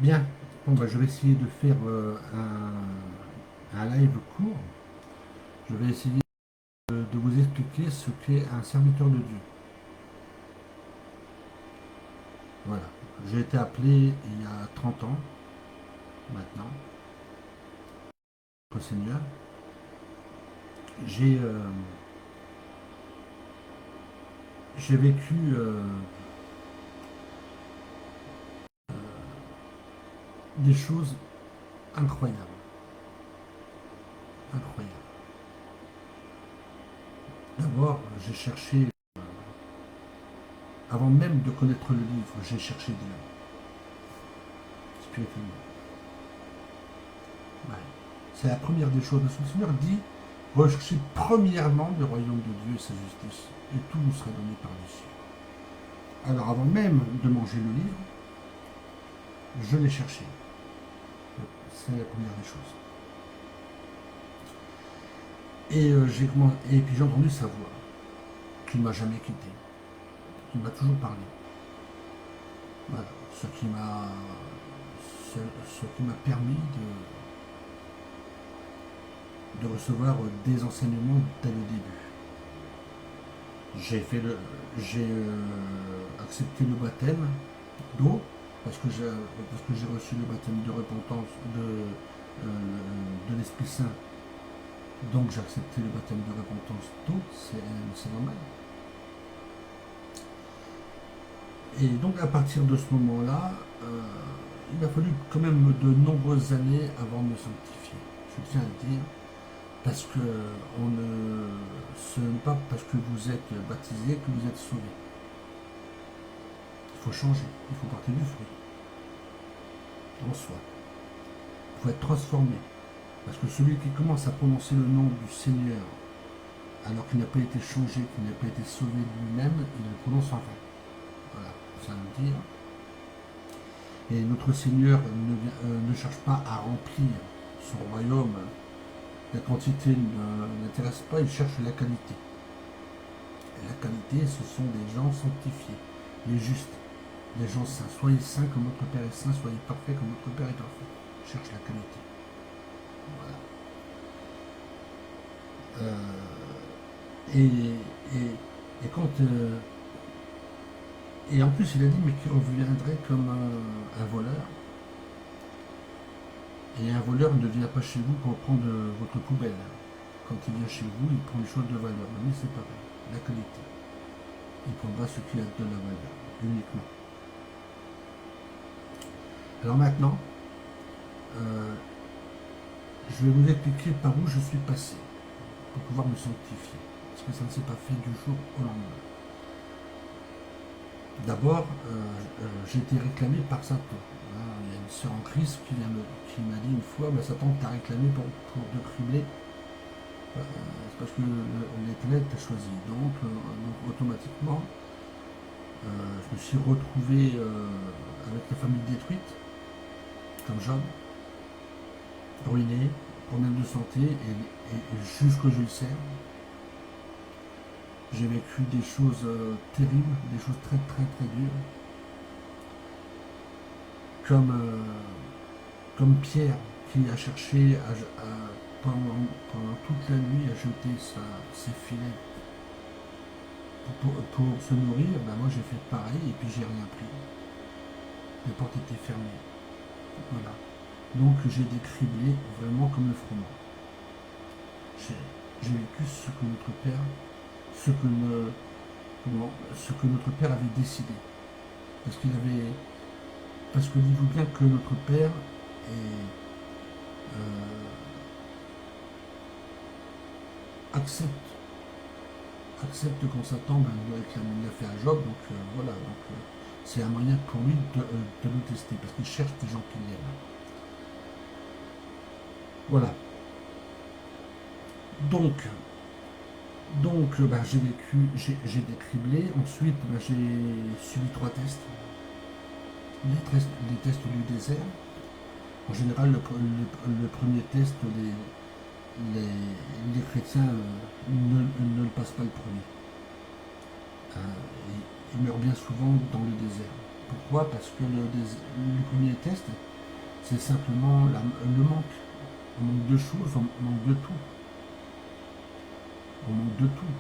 Bien, bon, bah, je vais essayer de faire un live court. Je vais essayer de vous expliquer ce qu'est un serviteur de Dieu. Voilà. J'ai été appelé il y a 30 ans maintenant, au Seigneur. J'ai j'ai vécu des choses incroyables. Incroyables. D'abord, j'ai cherché, avant même de connaître le livre, j'ai cherché Dieu, spirituellement. Ouais. C'est la première des choses. Parce que le Seigneur dit, recherchez premièrement le royaume de Dieu et sa justice, et tout nous sera donné par-dessus. Alors avant même de manger le livre, je l'ai cherché. C'est la première des choses. Et puis j'ai entendu sa voix, qui ne m'a jamais quitté, qui m'a toujours parlé. Voilà. Ce qui m'a permis de recevoir des enseignements dès le début. J'ai accepté le baptême d'eau parce que j'ai reçu le baptême de repentance de l'Esprit Saint. Donc j'ai accepté le baptême de repentance d'eau, c'est normal. Et donc à partir de ce moment-là, il m'a fallu quand même de nombreuses années avant de me sanctifier. Je tiens à le dire, parce que ce n'est pas parce que vous êtes baptisé que vous êtes sauvé. Il faut changer, il faut porter du fruit en soi. Il faut être transformé. Parce que celui qui commence à prononcer le nom du Seigneur alors qu'il n'a pas été changé, qu'il n'a pas été sauvé de lui-même, il le prononce en vain. Voilà, ça veut dire. Et notre Seigneur ne cherche pas à remplir son royaume. La quantité ne l'intéresse pas, il cherche la qualité. Et la qualité, ce sont des gens sanctifiés, les justes, les gens saints. Soyez saints comme votre Père est saint, soyez parfaits comme votre Père est parfait. Il cherche la qualité. Voilà. Et, et, et quand et en plus, il a dit, mais qu'il reviendrait comme un voleur. Et un voleur ne vient pas chez vous pour prendre votre poubelle. Quand il vient chez vous, il prend une chose de valeur. Mais lui, c'est pareil, la qualité. Il prendra ce qui a de la valeur, uniquement. Alors maintenant, euh, je vais vous expliquer par où je suis passé pour pouvoir me sanctifier. Parce que ça ne s'est pas fait du jour au lendemain. D'abord, j'ai été réclamé par Satan. Il y a une sœur en Christ qui m'a dit une fois, mais Satan t'a réclamé pour te cribler. C'est parce que l'Éternel t'a choisi. Donc, automatiquement, je me suis retrouvé avec la famille détruite, comme Job, ruiné, problème de santé, et jusque je le sais, j'ai vécu des choses terribles, des choses très très très dures, comme Pierre qui a cherché pendant toute la nuit à jeter ses filets pour se nourrir. Ben moi j'ai fait pareil et puis j'ai rien pris. Les portes étaient fermées. Voilà. Donc j'ai décriblé vraiment comme le froment. J'ai vécu ce que notre Père, ce que, ne- comment- ce que notre Père avait décidé. Parce qu'il avait. Parce que dites-vous bien que notre Père est, accepte quand Satan il l'a fait à Job, donc voilà, donc c'est un moyen pour lui de nous tester, parce qu'il cherche des gens qui l'aiment. Voilà. Donc, j'ai vécu, j'ai décriblé. Ensuite, j'ai subi 3 tests. Les tests du désert. En général, le premier test, les chrétiens ne le passent pas le premier. Ils meurent bien souvent dans le désert. Pourquoi? Parce que le premier test, C'est simplement le manque. On manque de choses, on manque de tout. On manque de tout.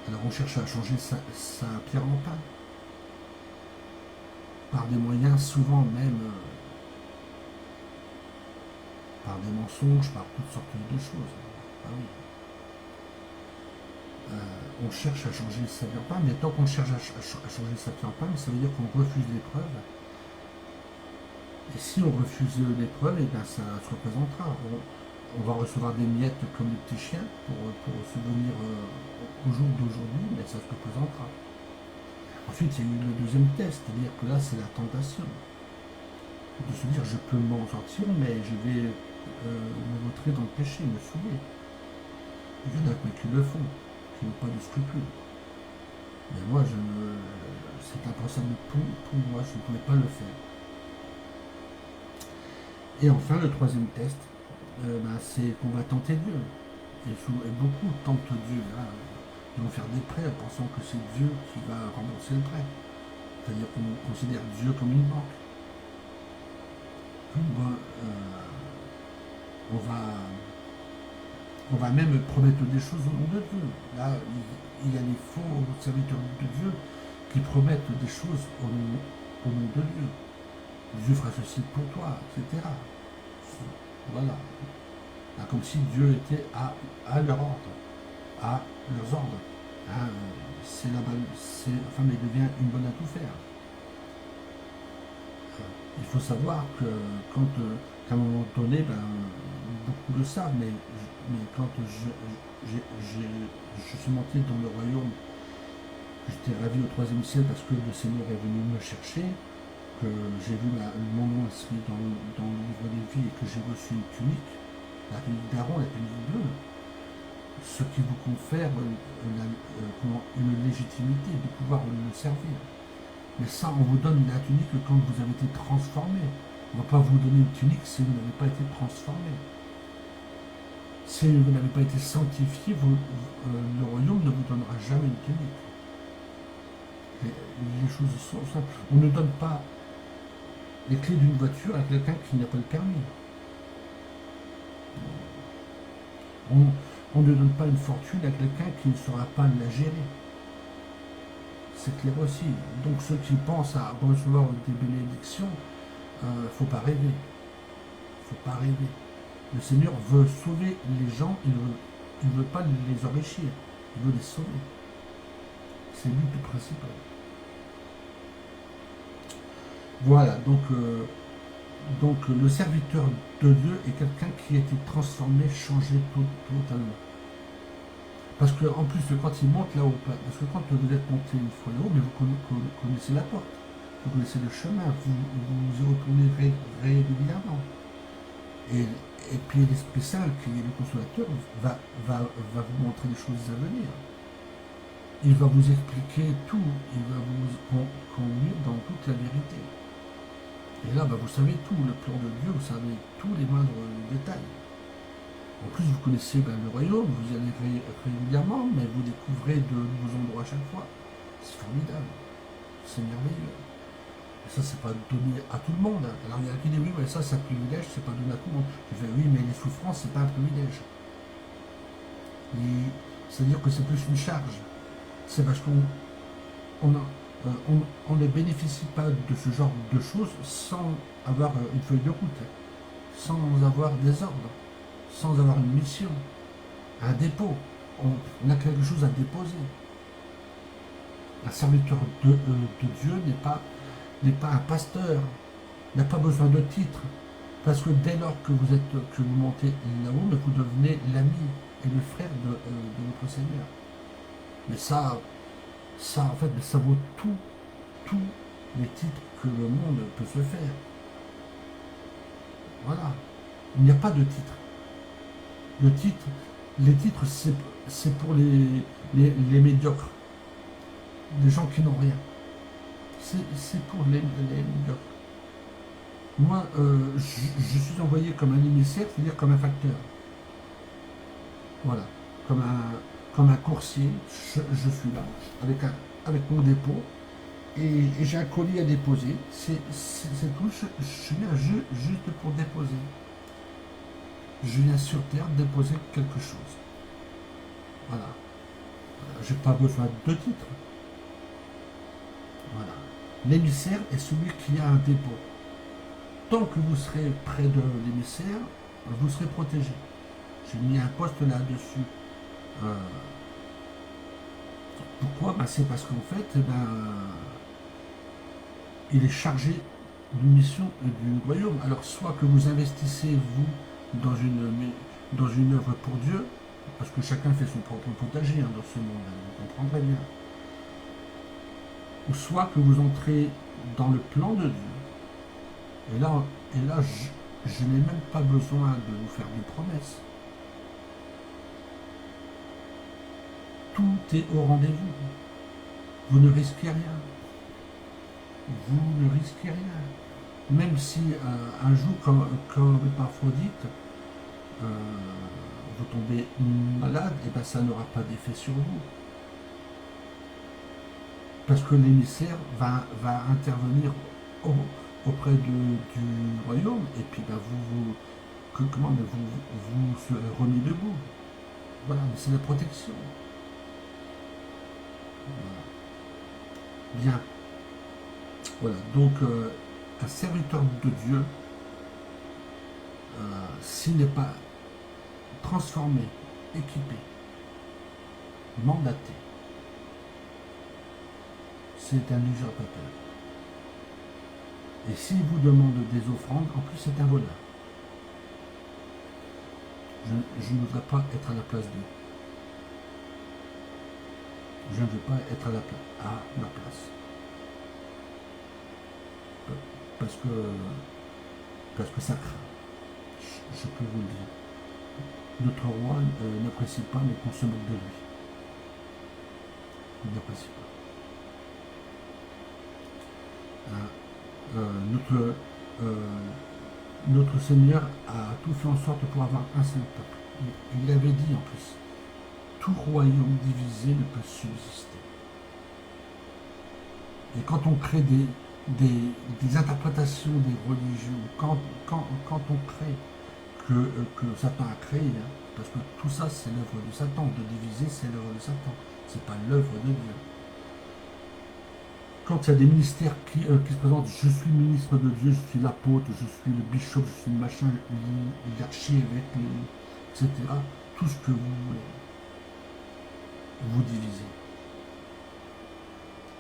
Alors on cherche à changer sa pierre en pain. Par des moyens, souvent même par des mensonges, par toutes sortes de choses. Ah oui. On cherche à changer sa pierre en pain, mais tant qu'on cherche à changer sa pierre en pain, ça veut dire qu'on refuse l'épreuve. Et si on refuse l'épreuve, et bien ça se représentera. On va recevoir des miettes comme des petits chiens pour se venir au jour d'aujourd'hui, mais ça se représentera. Ensuite, il y a eu le deuxième test, c'est-à-dire que là, c'est la tentation. De se dire, je peux m'en sortir, mais je vais me vautrer dans le péché, me souiller. Il y en a qui le font, qui n'ont pas de scrupules. Mais moi, c'est impensable pour moi, je ne pouvais pas le faire. Et enfin, le troisième test, c'est qu'on va tenter Dieu. Et beaucoup tentent Dieu. Là, ils vont faire des prêts en pensant que c'est Dieu qui va rembourser le prêt. C'est-à-dire qu'on considère Dieu comme une banque. On va même promettre des choses au nom de Dieu. Là, il y a les faux serviteurs de Dieu qui promettent des choses au nom de Dieu. Dieu fera ceci pour toi, etc. Voilà. Là, comme si Dieu était à leur ordre, à leurs ordres. Hein, la femme elle devient une bonne à tout faire. Il faut savoir que qu'à un moment donné, beaucoup le savent, mais quand je suis monté dans le royaume, j'étais ravi au troisième ciel parce que le Seigneur est venu me chercher, que j'ai vu mon nom inscrit dans le livre des vies et que j'ai reçu une tunique, la tunique d'Aaron, la tunique bleue, ce qui vous confère une légitimité de pouvoir le servir. Mais ça, on vous donne la tunique quand vous avez été transformé. On ne va pas vous donner une tunique si vous n'avez pas été transformé. Si vous n'avez pas été sanctifié, le royaume ne vous donnera jamais une tunique. Les choses sont simples. On ne donne pas les clés d'une voiture à quelqu'un qui n'a pas le permis. On ne donne pas une fortune à quelqu'un qui ne saura pas la gérer. C'est clair aussi. Donc ceux qui pensent à recevoir des bénédictions, faut pas rêver. Faut pas rêver. Le Seigneur veut sauver les gens, il ne veut pas les enrichir, il veut les sauver. C'est lui le principal. Voilà, donc le serviteur de Dieu est quelqu'un qui a été transformé, changé totalement. Parce que en plus, quand il monte là-haut, parce que quand vous êtes monté une fois là-haut, mais vous connaissez la porte, vous connaissez le chemin, vous y retournez régulièrement. Et puis l'Esprit Saint, qui est le consolateur, va vous montrer les choses à venir. Il va vous expliquer tout, il va vous conduire dans toute la vérité. Et là, vous savez tout, le plan de Dieu, vous savez tous les moindres détails. En plus, vous connaissez le royaume, vous y allez régulièrement, mais vous découvrez de nouveaux endroits à chaque fois. C'est formidable, c'est merveilleux. Et ça, c'est pas donné à tout le monde. Alors, il y en a qui disent, oui, mais ça, c'est un privilège, c'est pas donné à tout le monde. Je fais, oui, mais les souffrances, c'est pas un privilège. C'est-à-dire que c'est plus une charge. C'est parce qu'on ne bénéficie pas de ce genre de choses sans avoir une feuille de route, sans avoir des ordres, sans avoir une mission, un dépôt. On a quelque chose à déposer. Un serviteur de Dieu n'est pas un pasteur, n'a pas besoin de titre, parce que dès lors que vous montez là-haut, vous devenez l'ami et le frère de votre Seigneur. Mais ça en fait, ça vaut tous les titres que le monde peut se faire. Voilà. Il n'y a pas de titre. Les titres, c'est pour les médiocres, les gens qui n'ont rien. C'est pour les médiocres. Moi, je suis envoyé comme un émissaire, c'est-à-dire comme un facteur. Voilà. Comme un coursier, je suis là, avec mon dépôt, et j'ai un colis à déposer. C'est tout. Je viens juste pour déposer. Je viens sur Terre déposer quelque chose. Voilà. J'ai pas besoin de titre. Voilà. L'émissaire est celui qui a un dépôt. Tant que vous serez près de l'émissaire, vous serez protégé. J'ai mis un poste là-dessus. Pourquoi? C'est parce qu'en fait, il est chargé d'une mission du royaume. Alors, soit que vous investissez, vous, dans une œuvre pour Dieu, parce que chacun fait son propre potager dans ce monde, vous comprendrez bien. Ou soit que vous entrez dans le plan de Dieu. Et là je n'ai même pas besoin de vous faire des promesses. Tout est au rendez-vous. Vous ne risquez rien. Vous ne risquez rien. Même si un jour, comme Épaphrodite, vous tombez malade, et bien ça n'aura pas d'effet sur vous. Parce que l'émissaire va intervenir auprès du royaume, et puis vous serez remis debout. Voilà, mais c'est la protection. Voilà. Bien. Voilà, donc un serviteur de Dieu, s'il n'est pas transformé, équipé, mandaté, c'est un usurpateur. Et s'il vous demande des offrandes, en plus c'est un voleur. Je ne voudrais pas être à la place d'eux. Je ne veux pas être à ma place. Parce que ça craint. Je peux vous le dire. Notre roi n'apprécie pas, mais qu'on se moque de lui. Il n'apprécie pas. Notre Seigneur a tout fait en sorte pour avoir un seul peuple. Il l'avait dit en plus. Tout royaume divisé ne peut subsister. Et quand on crée des interprétations des religions, quand on crée que Satan a créé, parce que tout ça c'est l'œuvre de Satan, de diviser c'est l'œuvre de Satan, c'est pas l'œuvre de Dieu. Quand il y a des ministères qui se présentent, je suis ministre de Dieu, je suis l'apôtre, je suis le bishop, je suis le machin, l'archevêque, etc. Tout ce que vous voulez, vous divisez.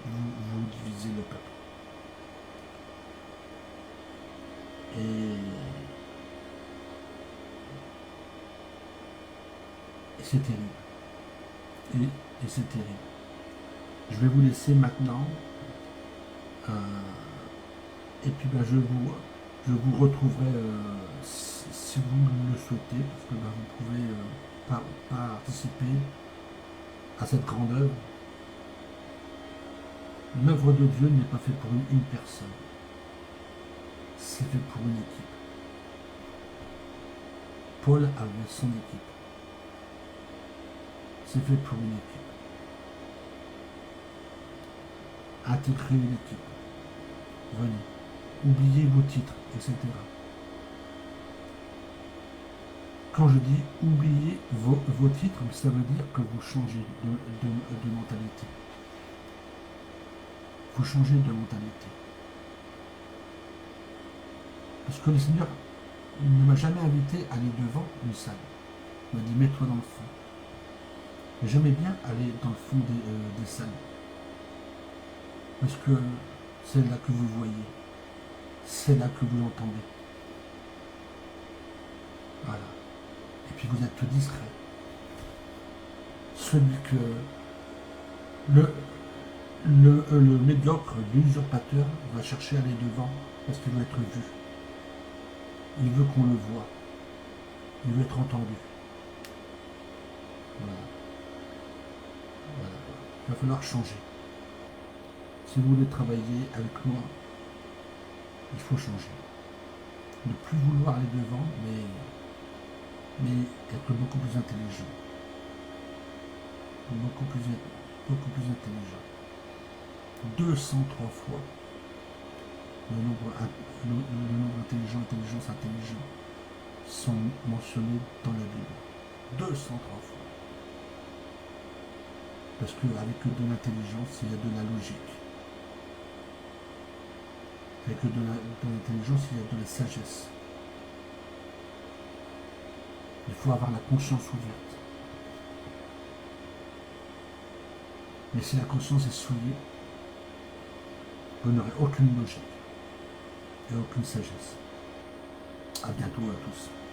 Vous divisez le peuple. Et c'est terrible. Et c'est terrible. Je vais vous laisser maintenant. Et puis je vous retrouverai si vous le souhaitez, parce que vous pouvez participer à cette grande œuvre. L'œuvre de Dieu n'est pas faite pour une personne, c'est fait pour une équipe. Paul avait son équipe. C'est fait pour une équipe. Intégrer une équipe. Venez. Oubliez vos titres, etc. Quand je dis oubliez vos titres, ça veut dire que vous changez de mentalité. Vous changez de mentalité. Parce que le Seigneur ne m'a jamais invité à aller devant une salle. Il m'a dit mets-toi dans le fond. Mais j'aimais bien aller dans le fond des salles. Parce que c'est là que vous voyez. C'est là que vous entendez. Voilà. Et puis vous êtes discret. Celui que le médiocre, l'usurpateur, va chercher à aller devant parce qu'il veut être vu. Il veut qu'on le voie. Il veut être entendu. Voilà. Voilà. Il va falloir changer. Si vous voulez travailler avec moi, il faut changer. Ne plus vouloir aller devant, mais être beaucoup plus intelligent. Beaucoup plus intelligent. 203 fois le nombre intelligent, intelligence, intelligent sont mentionnés dans la Bible. 203 fois. Parce qu'avec de l'intelligence, il y a de la logique. Avec de l'intelligence, il y a de la sagesse. Il faut avoir la conscience ouverte. Mais si la conscience est souillée, vous n'aurez aucune logique et aucune sagesse. À bientôt à tous.